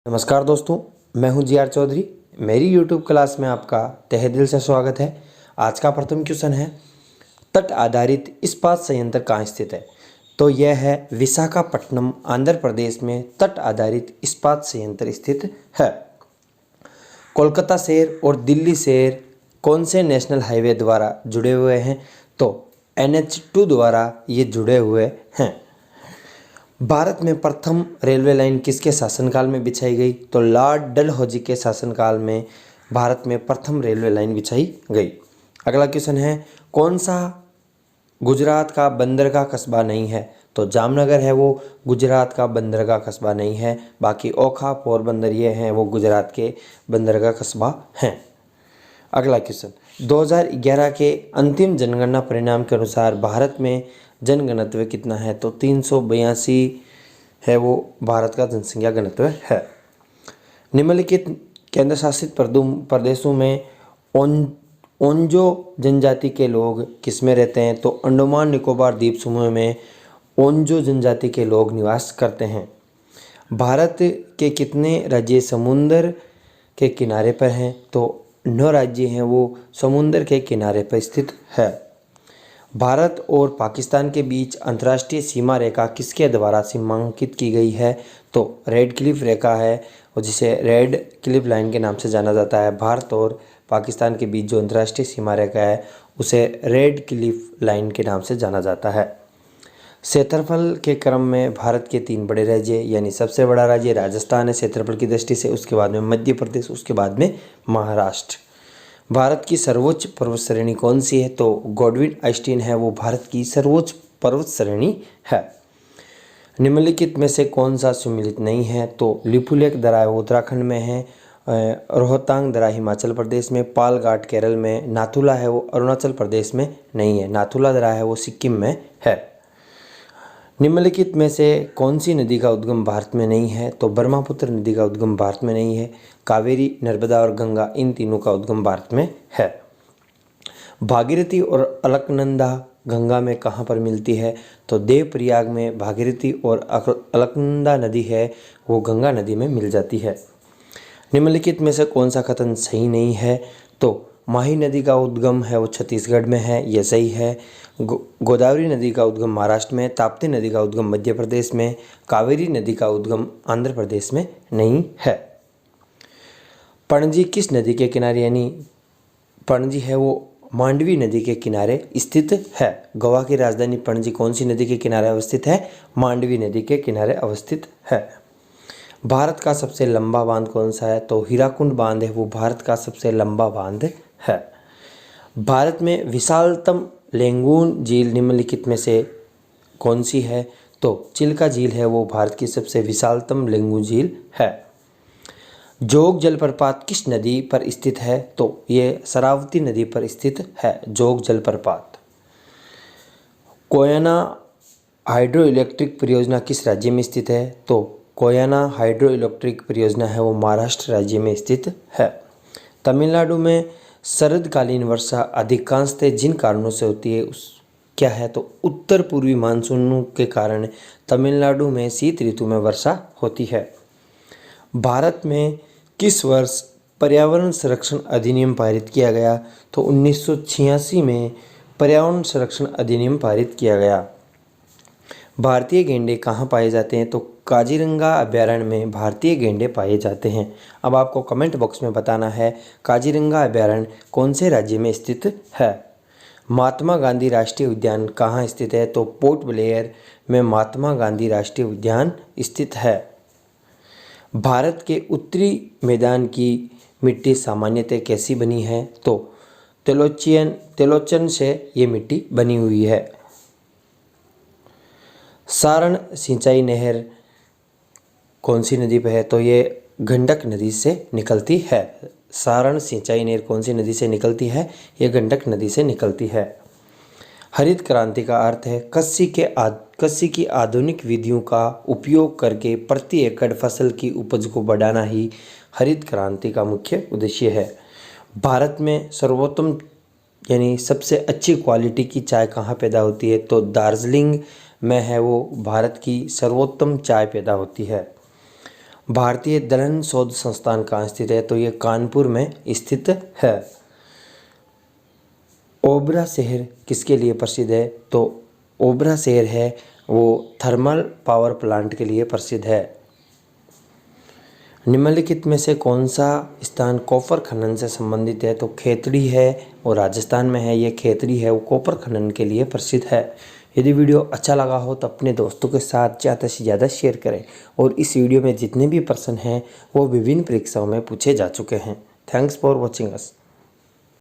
नमस्कार दोस्तों, मैं हूं जी आर चौधरी। मेरी यूट्यूब क्लास में आपका तहे दिल से स्वागत है। आज का प्रथम क्वेश्चन है, तट आधारित इस्पात संयंत्र कहाँ स्थित है? तो यह है विशाखापट्टनम, आंध्र प्रदेश में तट आधारित इस्पात संयंत्र स्थित है। कोलकाता शहर और दिल्ली शहर कौन से नेशनल हाईवे द्वारा जुड़े हुए हैं? तो NH2 द्वारा ये जुड़े हुए हैं। भारत में प्रथम रेलवे लाइन किसके शासनकाल में बिछाई गई? तो लॉर्ड डलहौजी के शासनकाल में भारत में प्रथम रेलवे लाइन बिछाई गई। अगला क्वेश्चन है, कौन सा गुजरात का बंदरगाह कस्बा नहीं है? तो जामनगर है वो गुजरात का बंदरगाह कस्बा नहीं है। बाकी ओखा, पोरबंदर ये हैं वो गुजरात के बंदरगाह कस्बा हैं। अगला क्वेश्चन, 2011 के अंतिम जनगणना परिणाम के अनुसार भारत में जनघनत्व कितना है? तो 382 है वो भारत का जनसंख्या घनत्व है। निम्नलिखित केंद्र शासित प्रदेशों में ओंजो जनजाति के लोग किसमें रहते हैं? तो अंडमान निकोबार द्वीप समूह में ओंजो जनजाति के लोग निवास करते हैं। भारत के कितने राज्य समुद्र के किनारे पर हैं? तो 9 राज्य हैं वो समुद्र के किनारे पर स्थित है। भारत और पाकिस्तान के बीच अंतर्राष्ट्रीय सीमा रेखा किसके द्वारा सीमांकित की गई है? तो रेड क्लिफ रेखा है और जिसे रेड क्लिफ लाइन के नाम से जाना जाता है। भारत और पाकिस्तान के बीच जो अंतर्राष्ट्रीय सीमा रेखा है उसे रेड क्लिफ लाइन के नाम से जाना जाता है। क्षेत्रफल के क्रम में भारत के 3 बड़े राज्य, यानी सबसे बड़ा राज्य राजस्थान है क्षेत्रफल की दृष्टि से, उसके बाद में मध्य प्रदेश, उसके बाद में महाराष्ट्र। भारत की सर्वोच्च पर्वत श्रेणी कौन सी है? तो गॉडविन आइस्टीन है वो भारत की सर्वोच्च पर्वत श्रेणी है। निम्नलिखित में से कौन सा सुमिलित नहीं है? तो लिपुलेख दर्रा वो उत्तराखंड में है, रोहतांग दर्रा हिमाचल प्रदेश में, पालघाट केरल में, नाथुला है वो अरुणाचल प्रदेश में नहीं है, नाथुला दर्रा है वो सिक्किम में है। निम्नलिखित में से कौन सी नदी का उद्गम भारत में नहीं है? तो ब्रह्मपुत्र नदी का उद्गम भारत में नहीं है। कावेरी, नर्मदा और गंगा इन तीनों का उद्गम भारत में है। भागीरथी और अलकनंदा गंगा में कहाँ पर मिलती है? तो देवप्रयाग में भागीरथी और अलकनंदा नदी है वो गंगा नदी में मिल जाती है। निम्नलिखित में से कौन सा कथन सही नहीं है? तो माही नदी का उद्गम है वो छत्तीसगढ़ में है, यह सही है। गोदावरी नदी का उद्गम महाराष्ट्र में, ताप्ती नदी का उद्गम मध्य प्रदेश में, कावेरी नदी का उद्गम आंध्र प्रदेश में नहीं है। पणजी किस नदी के किनारे, यानी पणजी है वो मांडवी नदी के किनारे स्थित है। गोवा की राजधानी पणजी कौन सी नदी के किनारे अवस्थित है? मांडवी नदी के किनारे अवस्थित है। भारत का सबसे लंबा बांध कौन सा है? तो हीराकुंड बांध है वो भारत का सबसे लंबा बांध है। भारत में विशालतम लेंगून झील निम्नलिखित में से कौन सी है? तो चिल्का झील है वो भारत की सबसे विशालतम लेंगून झील है। जोग जलप्रपात किस नदी पर स्थित है? तो ये शरावती नदी पर स्थित है जोग जलप्रपात। कोयना हाइड्रो इलेक्ट्रिक परियोजना किस राज्य में स्थित है? तो कोयना हाइड्रो इलेक्ट्रिक परियोजना है वो महाराष्ट्र राज्य में स्थित है। तमिलनाडु में शरदकालीन वर्षा अधिकांशतः जिन कारणों से होती है उस क्या है? तो उत्तर पूर्वी मानसूनों के कारण तमिलनाडु में शीत ऋतु में वर्षा होती है। भारत में किस वर्ष पर्यावरण संरक्षण अधिनियम पारित किया गया? तो 1986 में पर्यावरण संरक्षण अधिनियम पारित किया गया। भारतीय गैंडे कहाँ पाए जाते हैं? तो काजीरंगा अभयारण्य में भारतीय गैंडे पाए जाते हैं। अब आपको कमेंट बॉक्स में बताना है काजीरंगा अभयारण्य कौन से राज्य में स्थित है। महात्मा गांधी राष्ट्रीय उद्यान कहाँ स्थित है? तो पोर्ट ब्लेयर में महात्मा गांधी राष्ट्रीय उद्यान स्थित है। भारत के उत्तरी मैदान की मिट्टी सामान्यतः कैसी बनी है? तो तिलोचन से ये मिट्टी बनी हुई है। सारण सिंचाई नहर कौन सी नदी पर है? तो ये गंडक नदी से निकलती है। सारण सिंचाई नहर कौन सी नदी से निकलती है? ये गंडक नदी से निकलती है। हरित क्रांति का अर्थ है कृषि की आधुनिक विधियों का उपयोग करके प्रति एकड़ फसल की उपज को बढ़ाना ही हरित क्रांति का मुख्य उद्देश्य है। भारत में सर्वोत्तम यानी सबसे अच्छी क्वालिटी की चाय कहाँ पैदा होती है? तो दार्जिलिंग में है वो भारत की सर्वोत्तम चाय पैदा होती है। भारतीय दलहन शोध संस्थान कहाँ स्थित है? तो ये कानपुर में स्थित है। ओबरा शहर किसके लिए प्रसिद्ध है? तो ओबरा शहर है वो थर्मल पावर प्लांट के लिए प्रसिद्ध है। निम्नलिखित में से कौन सा स्थान कॉपर खनन से संबंधित है? तो खेतड़ी है और राजस्थान में है। ये खेतड़ी है वो कॉपर खनन के लिए प्रसिद्ध है। यदि वीडियो अच्छा लगा हो तो अपने दोस्तों के साथ ज़्यादा से ज़्यादा शेयर करें। और इस वीडियो में जितने भी प्रश्न हैं वो विभिन्न परीक्षाओं में पूछे जा चुके हैं। Thanks for watching us.